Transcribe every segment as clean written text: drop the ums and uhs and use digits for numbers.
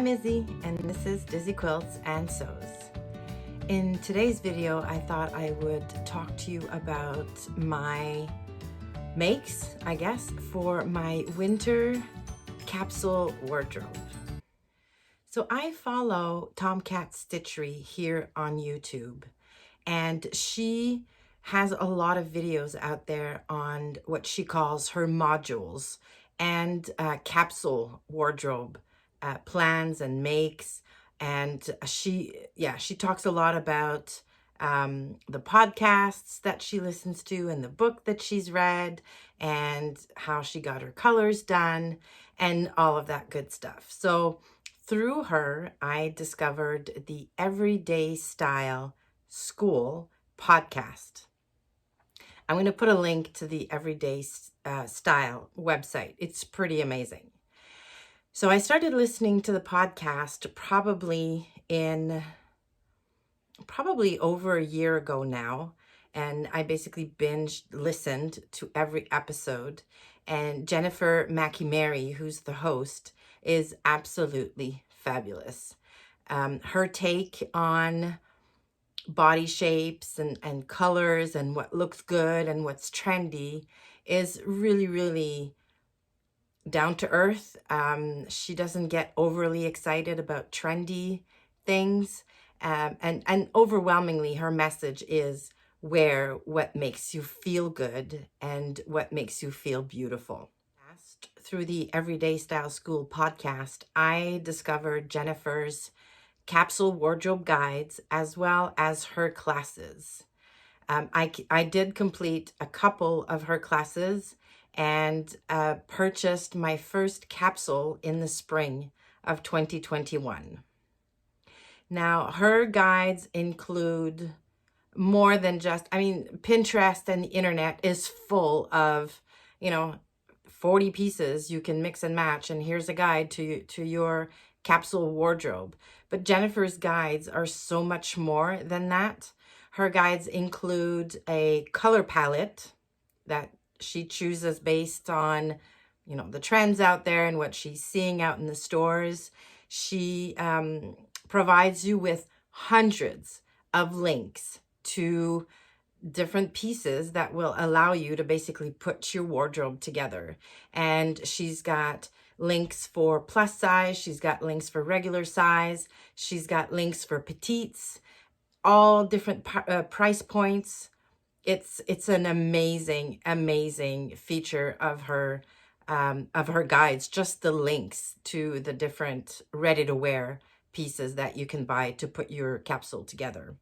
I'm Izzy, and this is Dizzy Quilts and Sews. In today's video, I thought I would talk to you about my makes, I guess, for my winter capsule wardrobe. So I follow Tomcat Stitchery here on YouTube, and she has a lot of videos out there on what she calls her modules and capsule wardrobe plans and makes. And she talks a lot about the podcasts that she listens to and the book that she's read and how she got her colors done and all of that good stuff. So through her, I discovered the Everyday Style School podcast. I'm going to put a link to the Everyday Style website. It's pretty amazing. So I started listening to the podcast probably over a year ago now. And I basically listened to every episode. And Jennifer McMurray, who's the host, is absolutely fabulous. Her take on body shapes and colors and what looks good and what's trendy is really, really down to earth. She doesn't get overly excited about trendy things. And overwhelmingly, her message is wear what makes you feel good and what makes you feel beautiful. Through the Everyday Style School podcast, I discovered Jennifer's capsule wardrobe guides as well as her classes. I did complete a couple of her classes and purchased my first capsule in the spring of 2021. Now, her guides include more than just, Pinterest and the internet is full of, 40 pieces you can mix and match, and here's a guide to your capsule wardrobe. But Jennifer's guides are so much more than that. Her guides include a color palette that she chooses based on, the trends out there and what she's seeing out in the stores. She provides you with hundreds of links to different pieces that will allow you to basically put your wardrobe together. And she's got links for plus size. She's got links for regular size. She's got links for petites, all different price points. It's an amazing, amazing feature of her guides, just the links to the different ready-to-wear pieces that you can buy to put your capsule together.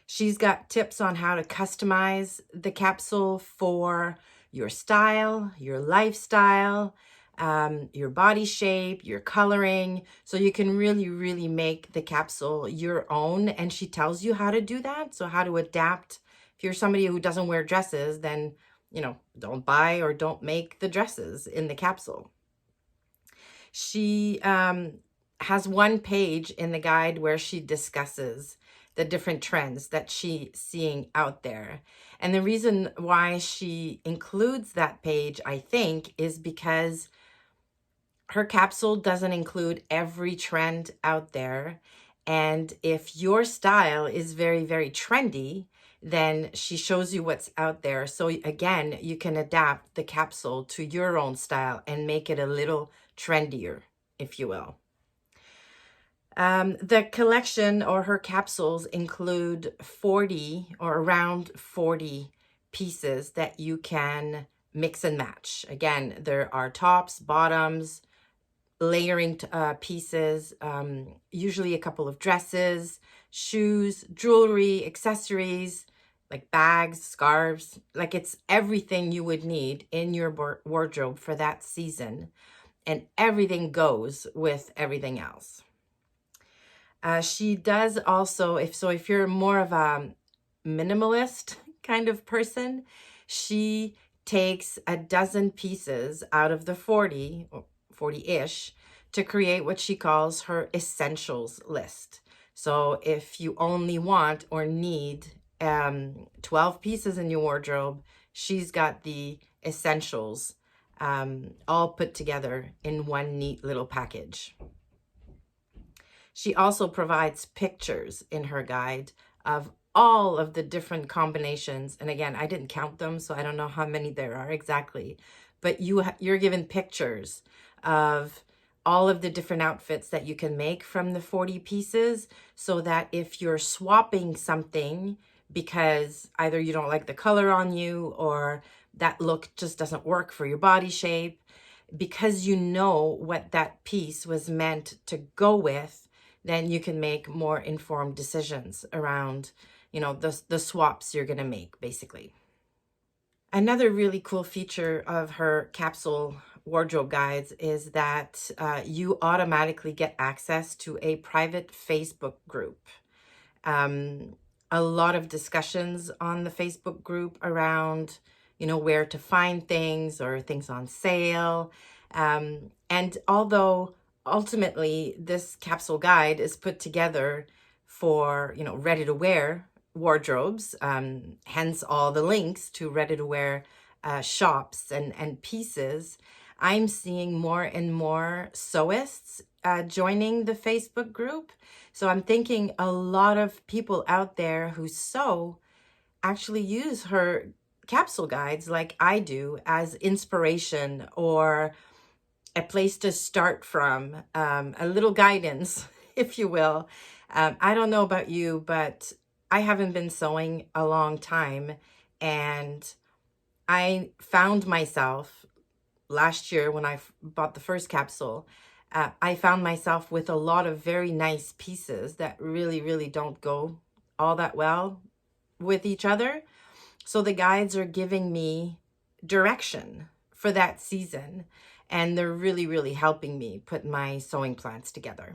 She's got tips on how to customize the capsule for your style, your lifestyle, your body shape, your coloring, so you can really, really make the capsule your own. And she tells you how to do that, so how to adapt. If you're somebody who doesn't wear dresses, then, don't buy or don't make the dresses in the capsule. She has one page in the guide where she discusses the different trends that she's seeing out there. And the reason why she includes that page, I think, is because her capsule doesn't include every trend out there. And if your style is very, very trendy, then she shows you what's out there. So again, you can adapt the capsule to your own style and make it a little trendier, if you will. The collection or her capsules include 40 or around 40 pieces that you can mix and match. Again, there are tops, bottoms, layering pieces, usually a couple of dresses, shoes, jewelry, accessories, like bags, scarves, like it's everything you would need in your wardrobe for that season. And everything goes with everything else. She does also, if you're more of a minimalist kind of person, she takes a dozen pieces out of the 40-ish to create what she calls her essentials list. So if you only want or need 12 pieces in your wardrobe, she's got the essentials all put together in one neat little package. She also provides pictures in her guide of all of the different combinations. And again, I didn't count them, so I don't know how many there are exactly. But you're given pictures of all of the different outfits that you can make from the 40 pieces, so that if you're swapping something because either you don't like the color on you or that look just doesn't work for your body shape, because you know what that piece was meant to go with, then you can make more informed decisions around, the swaps you're going to make, basically. Another really cool feature of her capsule wardrobe guides is that you automatically get access to a private Facebook group. Um, a lot of discussions on the Facebook group around, where to find things or things on sale. And although ultimately this capsule guide is put together for, ready to wear wardrobes, hence all the links to ready to wear shops and pieces, I'm seeing more and more sewists joining the Facebook group. So I'm thinking a lot of people out there who sew actually use her capsule guides like I do as inspiration or a place to start from, a little guidance, if you will. I don't know about you, but I haven't been sewing a long time, and I found myself last year when I bought the first capsule. I found myself with a lot of very nice pieces that really, really don't go all that well with each other. So the guides are giving me direction for that season, and they're really, really helping me put my sewing plans together.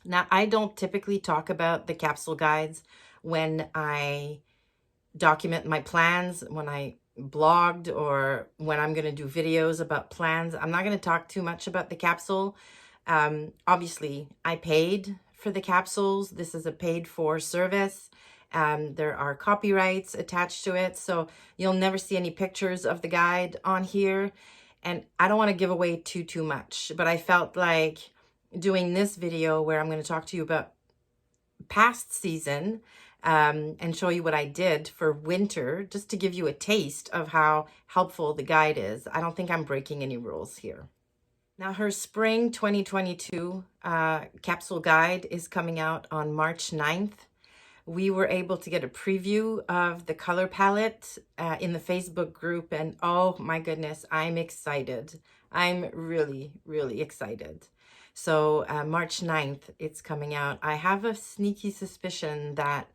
Now, I don't typically talk about the capsule guides when I document my plans, when I blogged, or when I'm going to do videos about plans. I'm not going to talk too much about the capsule. Obviously, I paid for the capsules. This is a paid for service. There are copyrights attached to it, so you'll never see any pictures of the guide on here. And I don't want to give away too much, but I felt like doing this video where I'm going to talk to you about past season, and show you what I did for winter, just to give you a taste of how helpful the guide is. I don't think I'm breaking any rules here. Now, her spring 2022 capsule guide is coming out on March 9th. We were able to get a preview of the color palette in the Facebook group, and oh my goodness, I'm excited. I'm really, really excited. So March 9th, it's coming out. I have a sneaky suspicion that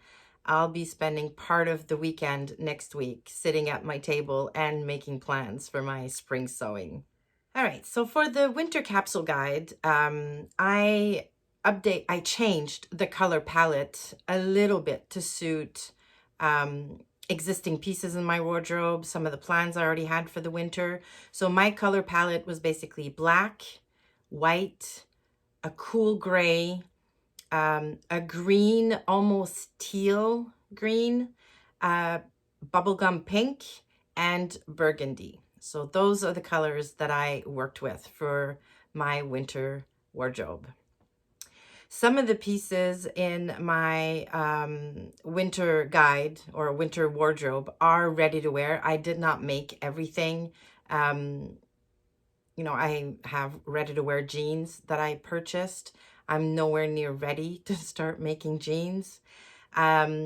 I'll be spending part of the weekend next week sitting at my table and making plans for my spring sewing. All right, so for the winter capsule guide, I changed the color palette a little bit to suit existing pieces in my wardrobe, some of the plans I already had for the winter. So my color palette was basically black, white, a cool gray, a green, almost teal green, bubblegum pink, and burgundy. So those are the colors that I worked with for my winter wardrobe. Some of the pieces in my winter guide or winter wardrobe are ready to wear. I did not make everything. I have ready to wear jeans that I purchased. I'm nowhere near ready to start making jeans. I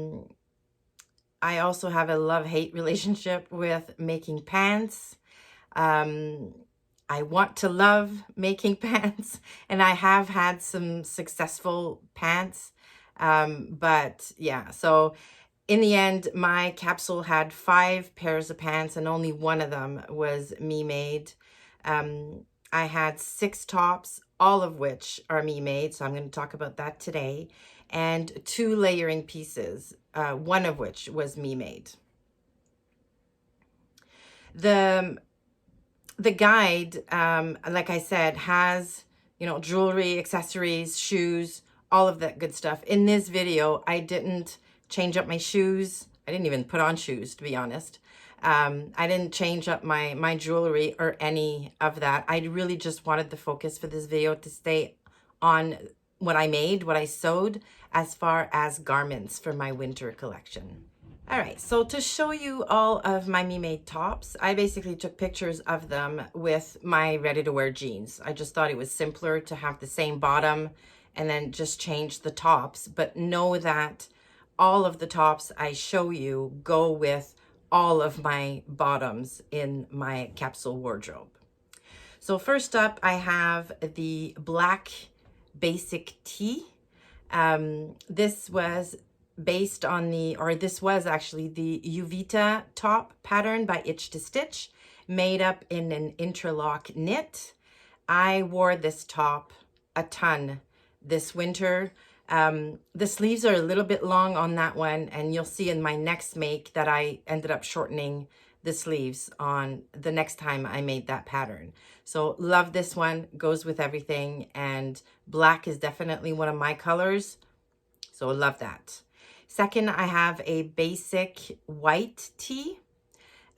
also have a love-hate relationship with making pants. I want to love making pants, and I have had some successful pants. But yeah, so in the end, my capsule had 5 pairs of pants, and only one of them was me made. I had 6 tops, all of which are me made, so I'm going to talk about that today, and 2 layering pieces, one of which was me made. The guide, like I said, has, jewelry, accessories, shoes, all of that good stuff. In this video, I didn't change up my shoes. I didn't even put on shoes, to be honest. I didn't change up my jewelry or any of that. I really just wanted the focus for this video to stay on what I made, what I sewed, as far as garments for my winter collection. All right, so to show you all of my me-made tops, I basically took pictures of them with my ready-to-wear jeans. I just thought it was simpler to have the same bottom and then just change the tops. But know that all of the tops I show you go with all of my bottoms in my capsule wardrobe. So first up, I have the black basic tee. This was based on this was actually the Uvita top pattern by Itch to Stitch, made up in an interlock knit. I wore this top a ton this winter. The sleeves are a little bit long on that one, and you'll see in my next make that I ended up shortening the sleeves on the next time I made that pattern. So love this one, goes with everything, and black is definitely one of my colors, so love that. Second, I have a basic white tee.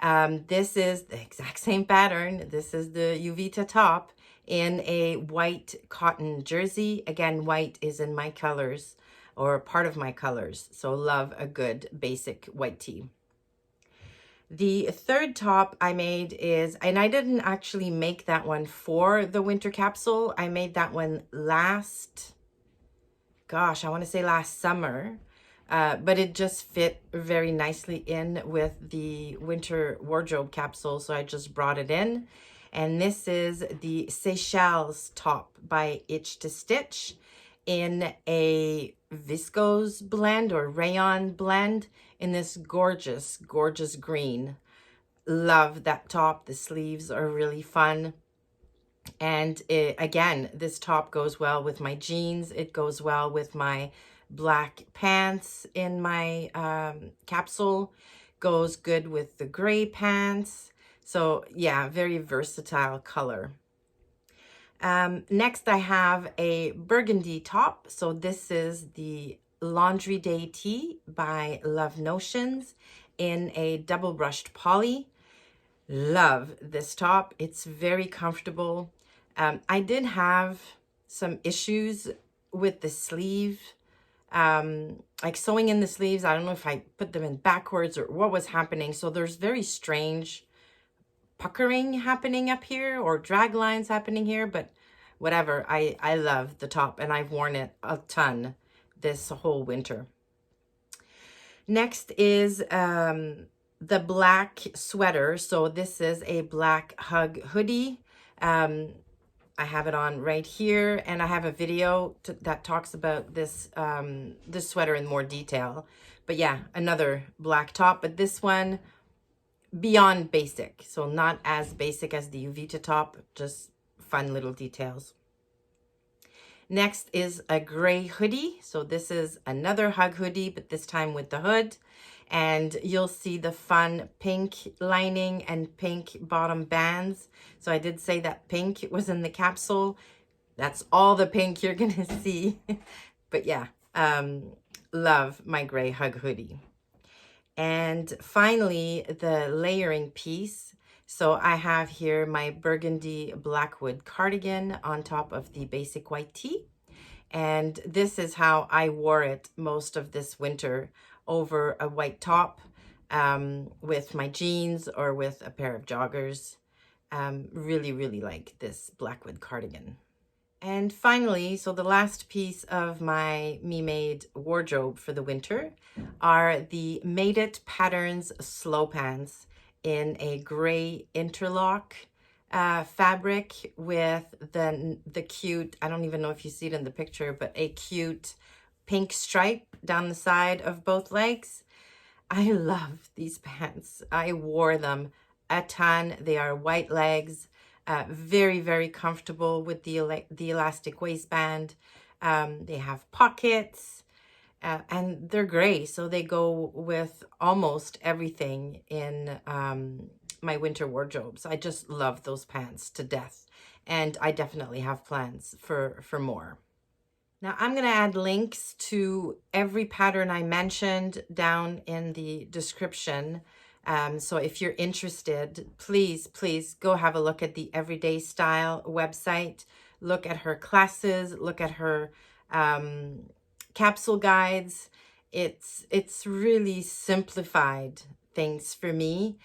This is the exact same pattern. This is the Uvita top in a white cotton jersey. Again, white is in my colors, or part of my colors, so love a good basic white tee. The third top I made is, and I didn't actually make that one for the winter capsule. I made that one last summer. But it just fit very nicely in with the winter wardrobe capsule, so I just brought it in. And this is the Seychelles top by Itch to Stitch in a viscose blend or rayon blend in this gorgeous, gorgeous green. Love that top. The sleeves are really fun. And again, this top goes well with my jeans. It goes well with my black pants in my capsule, goes good with the gray pants. So yeah, very versatile color. Next I have a burgundy top. So this is the Laundry Day Tee by Love Notions in a double brushed poly. Love this top. It's very comfortable. I did have some issues with the sleeve, like sewing in the sleeves. I don't know if I put them in backwards or what was happening. So there's very strange puckering happening up here, or drag lines happening here, but whatever. I love the top, and I've worn it a ton this whole winter. Next is the black sweater. So this is a black hug hoodie. I have it on right here, and I have a video that talks about this this sweater in more detail. But yeah, another black top, but this one beyond basic. So not as basic as the Uvita top, just fun little details. Next is a gray hoodie. So this is another hug hoodie, but this time with the hood. And you'll see the fun pink lining and pink bottom bands. So I did say that pink was in the capsule. That's all the pink you're gonna see. But yeah, love my gray hug hoodie. And finally, the layering piece. So I have here my burgundy Blackwood cardigan on top of the basic white tee. And this is how I wore it most of this winter, over a white top with my jeans or with a pair of joggers. Really, really like this Blackwood cardigan. And finally, so the last piece of my me-made wardrobe for the winter are the Made It Patterns slow pants in a gray interlock fabric with the cute, I don't even know if you see it in the picture, but a cute pink stripe down the side of both legs. I love these pants. I wore them a ton. They are white legs, very, very comfortable with the elastic waistband. They have pockets, and they're gray, so they go with almost everything in my winter wardrobe. So I just love those pants to death, and I definitely have plans for more. Now I'm going to add links to every pattern I mentioned down in the description. So if you're interested, please go have a look at the Everyday Style website. Look at her classes, look at her um, capsule guides. It's really simplified things for me.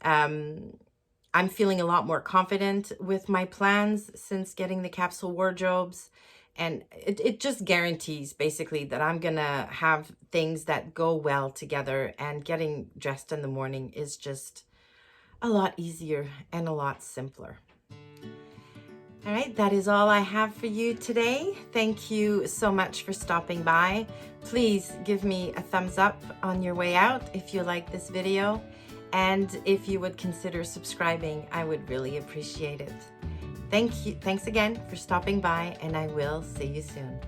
I'm feeling a lot more confident with my plans since getting the capsule wardrobes. And it just guarantees basically that I'm gonna have things that go well together, and getting dressed in the morning is just a lot easier and a lot simpler. All right, that is all I have for you today. Thank you so much for stopping by. Please give me a thumbs up on your way out if you like this video. And if you would consider subscribing, I would really appreciate it. Thank you. Thanks again for stopping by, and I will see you soon.